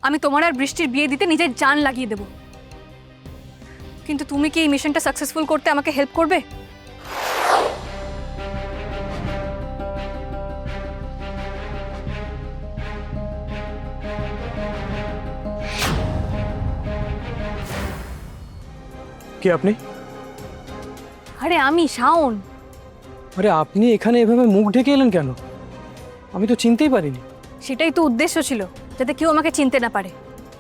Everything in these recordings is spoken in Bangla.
আমি তোমার আর বৃষ্টির বিয়ে দিতে নিজের জান লাগিয়ে দেব, কিন্তু তুমি কি এই মিশনটা সাকসেসফুল করতে আমাকে হেল্প করবে? কে আপনি? আরে আমি শাওন। আরে আপনি এখানে এভাবে মুখ ঢেকে এলেন কেন? আমি তো চিনতেই পারিনি। সেটাই তো উদ্দেশ্য ছিল, যাতে কেউ আমাকে চিনতে না পারে।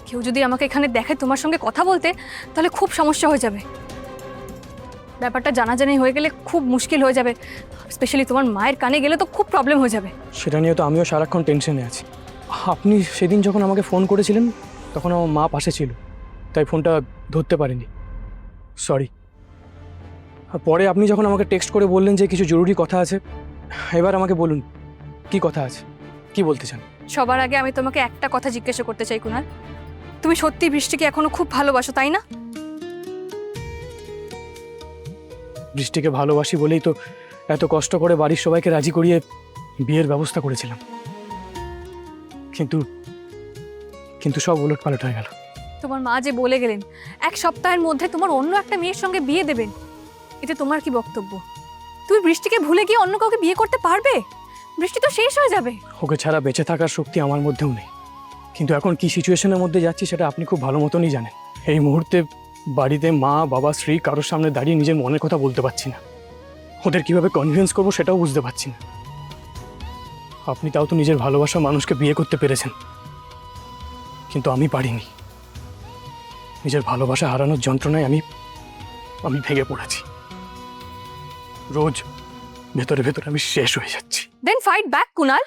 কেউ যদি আমাকে এখানে দেখে তোমার সঙ্গে কথা বলতে, তাহলে খুব সমস্যা হয়ে যাবে। ব্যাপারটা জানাজানি হয়ে গেলে খুব মুশকিল হয়ে যাবে, স্পেশালি তোমার মায়ের কানে গেলে তো খুব প্রবলেম হয়ে যাবে। সেটা নিয়ে তো আমিও সারাক্ষণ টেনশনে আছি। আপনি সেদিন যখন আমাকে ফোন করেছিলেন তখন আমার মা পাশে ছিল, তাই ফোনটা ধরতে পারিনি, সরি। পরে আপনি যখন আমাকে টেক্সট করে বললেন যে কিছু জরুরি কথা আছে, এবার আমাকে বলুন কি কথা আছে, কি বলতে চান? সবার আগে আমি তোমাকে একটা কথা জিজ্ঞাসা করতে চাই কুনাল, তুমি সত্যি বৃষ্টিকে এখনো খুব ভালোবাসো, তাই না? বৃষ্টিকে ভালোবাসি বলেই তো এত কষ্ট করে বাড়ির সবাইকে রাজি করিয়ে বিয়ের ব্যবস্থা করেছিলাম, কিন্তু কিন্তু সব উলটপালট হয়ে গেল। তোমার মা যে বলে গেলেন 1 সপ্তাহের মধ্যে তোমার অন্য একটা মেয়ের সঙ্গে বিয়ে দেবেন, এতে তোমার কি বক্তব্য? তুমি বৃষ্টিকে ভুলে গিয়ে অন্য কাউকে বিয়ে করতে পারবে? বৃষ্টি তো শেষ হয়ে যাবে। ওকে ছাড়া বেঁচে থাকার শক্তি আমার মধ্যেও নেই, কিন্তু এখন কি সিচুয়েশনের মধ্যে যাচ্ছি সেটা আপনি খুব ভালো মতনই জানেন। এই মুহূর্তে বাড়িতে মা বাবা স্ত্রী কারোর সামনে দাঁড়িয়ে নিজের মনের কথা বলতে পারছি না, ওদের কিভাবে কনভিন্স করবো সেটাও বুঝতে পারছি না। আপনি তাও তো নিজের ভালোবাসা মানুষকে বিয়ে করতে পেরেছেন, কিন্তু আমি পারিনি। নিজের ভালোবাসা হারানোর যন্ত্রণায় আমি ভেঙে পড়েছি। রোজ ভেতরে ভেতরে আমি শেষ হয়ে যাচ্ছি। দেন ফাইট ব্যাক কুনাল,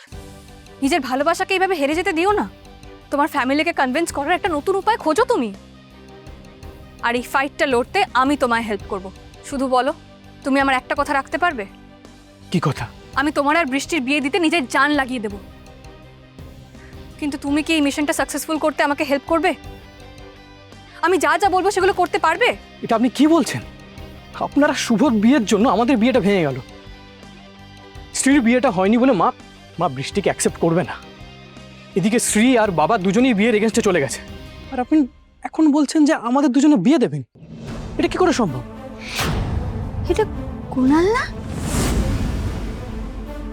নিজের ভালোবাসাকে এইভাবে হেরে যেতে দিও না। তোমার ফ্যামিলিকে কনভিন্স করার একটা নতুন উপায় খোঁজো তুমি। আর এই ফাইটটা লড়তে আমি তোমায় হেল্প করব। শুধু বলো, তুমি আমার একটা কথা রাখতে পারবে? কি কথা? আমি তোমার আর বৃষ্টির বিয়ে দিতে নিজের জান লাগিয়ে দেব, কিন্তু তুমি কি এই মিশনটা সাকসেসফুল করতে আমাকে হেল্প করবে? আমি যা যা বলবো সেগুলো করতে পারবে? এটা আপনি কি বলছেন? আপনারা শুভ বিয়ের জন্য আমাদের বিয়েটা ভেঙে গেল। স্ত্রীর বিয়েটা হয়নি বলে মা বৃষ্টিকে অ্যাকসেপ্ট করবে না। এদিকে স্ত্রী আর বাবা দুজনেই বিয়ের এগেনস্টে চলে গেছে, আর আপনি এখন বলছেন যে আমাদের দুজনে বিয়ে দেবেন? এটা কি করে সম্ভব? এটা কুনাল না?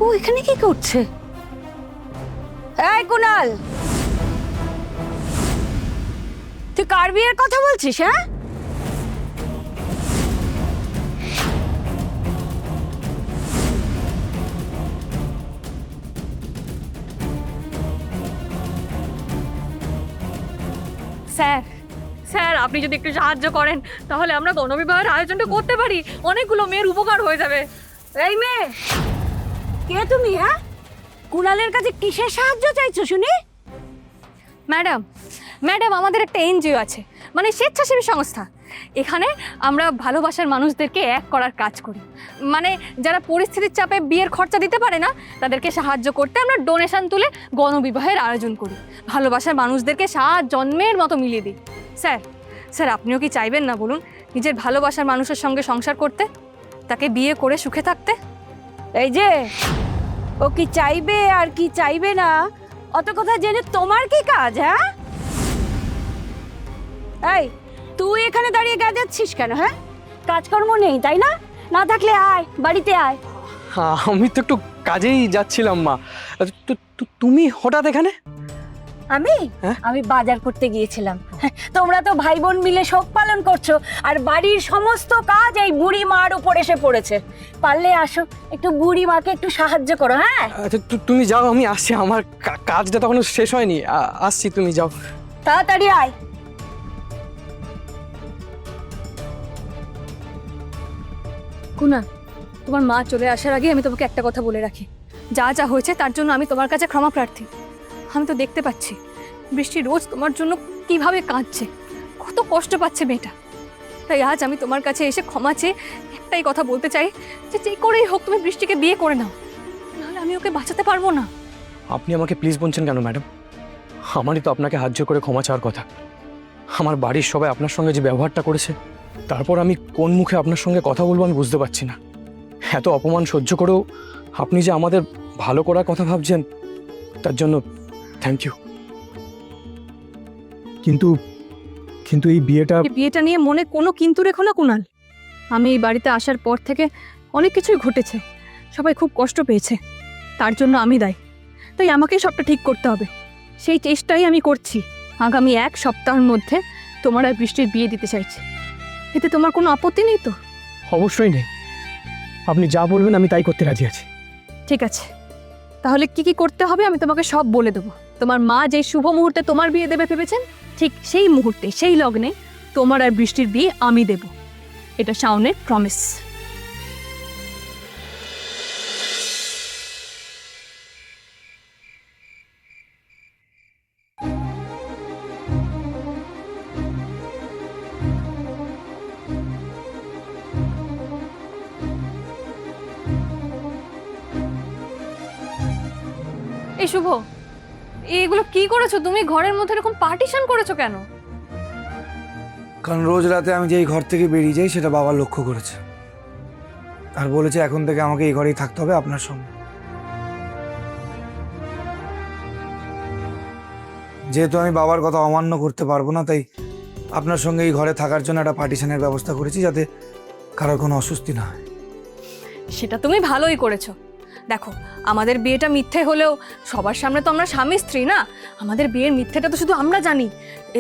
ও এখানে কি করছে? এই কুনাল, তুই কার বিয়ের কথা বলছিস? হ্যাঁ, স্যার, স্যার আপনি যদি একটু সাহায্য করেন তাহলে আমরা গণবিবাহের আয়োজনটা করতে পারি, অনেকগুলো মেয়ের উপকার হয়ে যাবে। এই মেয়ে, কে তুমি? হ্যাঁ, কুনালের কাছে কিসের সাহায্য চাইছো শুনি? ম্যাডাম, ম্যাডাম আমাদের একটা এনজিও আছে, মানে স্বেচ্ছাসেবী সংস্থা। এখানে আমরা ভালোবাসার মানুষদেরকে এক করার কাজ করি। মানে যারা পরিস্থিতির চাপে বিয়ের খরচা দিতে পারে না, তাদেরকে সাহায্য করতে আমরা ডোনেশন তুলে গণবিবাহের আয়োজন করি। ভালোবাসার মানুষদেরকে 7 জন্মের মতো মিলিয়ে দিই। স্যার, স্যার আপনিও কি চাইবেন না বলুন, নিজের ভালোবাসার মানুষের সঙ্গে সংসার করতে, তাকে বিয়ে করে সুখে থাকতে? এই যে ও কি চাইবে আর কি চাইবে না অত কথা জেনে তোমার কি কাজ? হ্যাঁ, এই তুই এখানে দাঁড়িয়ে গেজাচ্ছিস কেন? হ্যাঁ, কাজকর্ম নেই তাই না? না থাকলে আয়, বাড়িতে আয়। আমি তো একটু কাজেই যাচ্ছিলাম মা। তুমি হঠাৎ এখানে? আমি হ্যাঁ? আমি বাজার করতে গিয়েছিলাম। তোমরা তো ভাই বোন মিলে শোক পালন করছো, আর বাড়ির সমস্ত কাজ এই বুড়ি মার উপর এসে পড়েছে। পারলে আসো, একটু বুড়ি মাকে একটু সাহায্য করো। হ্যাঁ, আচ্ছা তুমি যাও, আমি আসছি। আমার কাজটা তখনও শেষ হয়নি, আসছি, তুমি যাও। তাড়াতাড়ি আয়। কুনাল, তোমার মা চলে আসার আগে আমি তোমাকে একটা কথা বলে রাখি, যা যা হয়েছে তার জন্য আমি তোমার কাছে ক্ষমা প্রার্থী। আমি তো দেখতে পাচ্ছি বৃষ্টি রোজ তোমার জন্য কিভাবে কাঁদছে, কত কষ্ট পাচ্ছে মেয়েটা। তাই আজ আমি তোমার কাছে এসে ক্ষমা চেয়ে একটাই কথা বলতে চাই, যে যে করেই হোক তুমি বৃষ্টিকে বিয়ে করে নাও, নাহলে আমি ওকে বাঁচাতে পারবো না। আপনি আমাকে প্লিজ বলছেন কেন ম্যাডাম? আমারই তো আপনাকে হাত জোর করে ক্ষমা চাওয়ার কথা। আমার বাড়ির সবাই আপনার সঙ্গে যে ব্যবহারটা করেছে, তারপর আমি কোন মুখে আপনার সঙ্গে কথা বলবো আমি বুঝতে পারছি না। এত অপমান সহ্য করেও আপনি যে আমাদের ভালো করার কথা ভাবছেন, তার জন্য থ্যাংক ইউ। কিন্তু কিন্তু এই বিয়েটা এই বিয়েটা নিয়ে মনে কোনো কিন্তু রেখো না কুনাল। আমি এই বাড়িতে আসার পর থেকে অনেক কিছুই ঘটেছে, সবাই খুব কষ্ট পেয়েছে, তার জন্য আমি দায়ী। তাই আমাকেই সবটা ঠিক করতে হবে, সেই চেষ্টাই আমি করছি। আগামী 1 সপ্তাহের মধ্যে তোমার আর বৃষ্টির বিয়ে দিতে চাইছি। এতে তোমার কোনো আপত্তি নেই তো? অবশ্যই নেই, আপনি যা বলবেন আমি তাই করতে রাজি আছি। ঠিক আছে, তাহলে কি কি করতে হবে আমি তোমাকে সব বলে দেবো। তোমার মা যেই শুভ মুহূর্তে তোমার বিয়ে দেবে ভেবেছেন, ঠিক সেই মুহূর্তে সেই লগ্নে তোমার আর বৃষ্টির বিয়ে আমি দেব। এটা শাওনের প্রমিস। এই শুভ, এগুলো কি করেছো তুমি? ঘরের মধ্যে এরকম পার্টিশন করেছো কেন? কারণ রোজ রাতে আমি যেই ঘর থেকে বেরিয়ে যাই সেটা বাবা লক্ষ্য করেছে, আর বলেছে এখন থেকে আমাকে এই ঘরেই থাকতে হবে আপনার সঙ্গে। যেহেতু আমি বাবার কথা অমান্য করতে পারবো না, তাই আপনার সঙ্গে এই ঘরে থাকার জন্য একটা পার্টিশনের ব্যবস্থা করেছি, যাতে কারোর কোনো অস্বস্তি না হয়। সেটা তুমি ভালোই করেছো। দেখো, আমাদের বিয়েটা মিথ্যে হলেও সবার সামনে তো আমরা স্বামী স্ত্রী না। আমাদের বিয়ের মিথ্যেটা তো শুধু আমরা জানি।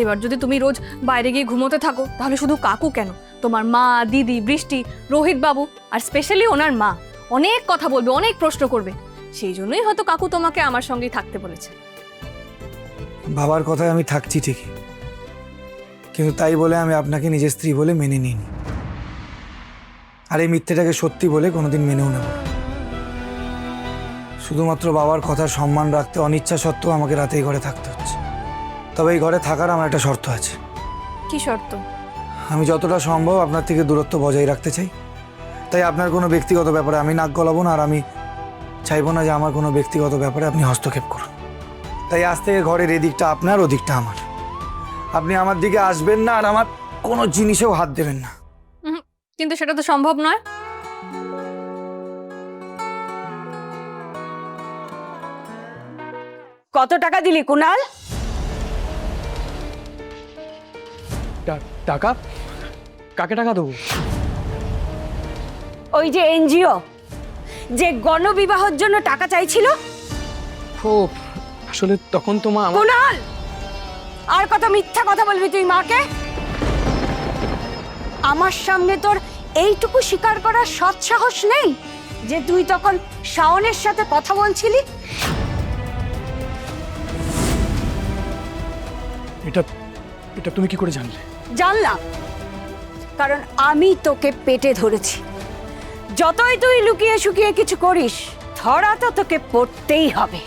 এবার যদি তুমি রোজ বাইরে গিয়ে ঘুমোতে থাকো, তাহলে শুধু কাকু কেন, তোমার মা, দিদি, বৃষ্টি, রোহিত বাবু আর স্পেশালি ওনার মা অনেক কথা বলবে, অনেক প্রশ্ন করবে। সেই জন্যই হয়তো কাকু তোমাকে আমার সঙ্গেই থাকতে বলেছে। বাবার কথায় আমি থাকছি ঠিকই, কিন্তু তাই বলে আমি আপনাকে নিজের স্ত্রী বলে মেনে নিইনি, আর এই মিথ্যেটাকে সত্যি বলে কোনোদিন মেনেও নেব না। শুধুমাত্র বাবার কথার সম্মান রাখতে অনিচ্ছা সত্ত্বেও আমাকে রাতে এই ঘরে থাকতে হচ্ছে। তবে এই ঘরে থাকার আমার একটা শর্ত আছে। কি শর্ত? আমি যতটা সম্ভব আপনার থেকে দূরত্ব বজায় রাখতে চাই। তাই আপনার কোনো ব্যক্তিগত ব্যাপারে আমি নাক গলাবো না, আর আমি চাইবো না যে আমার কোনো ব্যক্তিগত ব্যাপারে আপনি হস্তক্ষেপ করুন। তাই আজ থেকে ঘরের এদিকটা আপনার, ওদিকটা আমার। আপনি আমার দিকে আসবেন না, আর আমার কোনো জিনিসেও হাত দেবেন না। কিন্তু সেটা তো সম্ভব নয়। কত টাকা দিলি কুনাল? টাকা? কাকে টাকা দেবো? ওই যে এনজিও যে গণবিবাহের জন্য টাকা চাইছিল। ও আসলে তখন তো মা কুনাল, আর কত মিথ্যা কথা বলবি তুই মাকে? আমার সামনে তোর এইটুকু স্বীকার করার সৎসাহস নেই যে তুই তখন শাওনের সাথে কথা বলছিলি? এটা এটা তুমি কি করে জানলে? জানলাম, কারণ আমি তোকে পেটে ধরেছি। যতই তুই লুকিয়ে শুকিয়ে কিছু করিস, ধরা তো তোকে পড়তেই হবে।